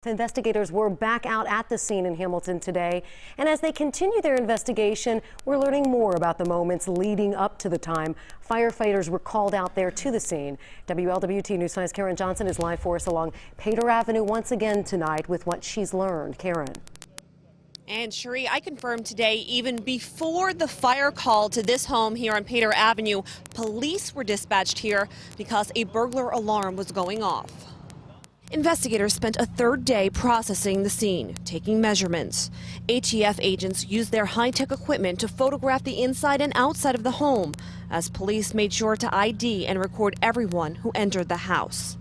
Investigators were back out at the scene in Hamilton today, and as they continue their investigation, we're learning more about the moments leading up to the time firefighters were called out there to the scene. WLWT News 5's Karen Johnson is live for us along Pater Avenue once again tonight with what she's learned. Karen. And Cherie, I confirmed today, even before the fire call to this home here on Pater Avenue, police were dispatched here because a burglar alarm was going off. Investigators spent a third day processing the scene, taking measurements. ATF agents used their high-tech equipment to photograph the inside and outside of the home, as police made sure to ID and record everyone who entered the house.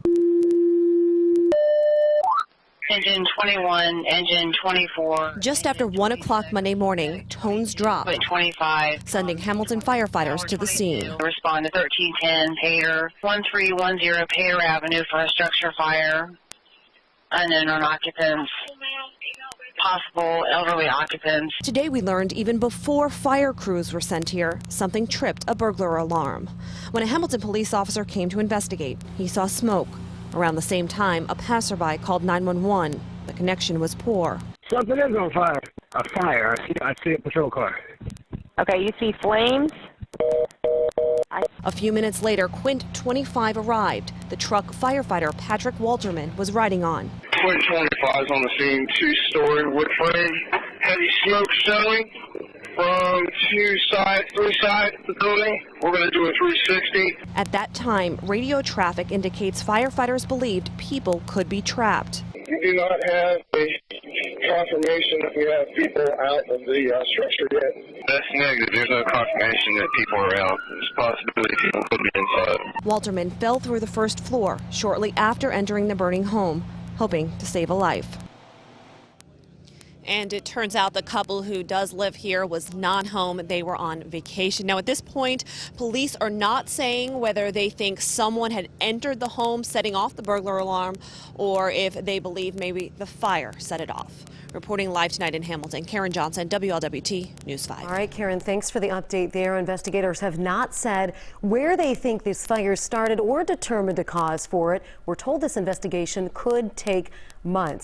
Engine 21, engine 24. Just after 1 o'clock Monday morning, tones dropped, 25. sending Hamilton firefighters to the scene. Respond to 1310 Pater, 1310 Pater Avenue for a structure fire. Unknown occupants, possible elderly occupants. Today we learned even before fire crews were sent here, something tripped a burglar alarm. When a Hamilton police officer came to investigate, he saw smoke. Around the same time, a passerby called 911. The connection was poor. Something is on fire. A fire. I see a patrol car. Okay, you see flames? A few minutes later, Quint 25 arrived. The truck firefighter Patrick Walterman was riding on. Quint 25 is on the scene, two-story wood frame, heavy smoke showing from three sides of the building. We're going to do a 360. At that time, radio traffic indicates firefighters believed people could be trapped. We do not have a confirmation that we have people out of the structure yet. That's negative. There's no confirmation that people are out. There's a possibility people could be inside. Walterman fell through the first floor shortly after entering the burning home, hoping to save a life. And it turns out the couple who does live here was not home. They were on vacation. Now, at this point, police are not saying whether they think someone had entered the home setting off the burglar alarm or if they believe maybe the fire set it off. Reporting live tonight in Hamilton, Karen Johnson, WLWT News 5. All right, Karen, thanks for the update there. Investigators have not said where they think this fire started or determined a cause for it. We're told this investigation could take months.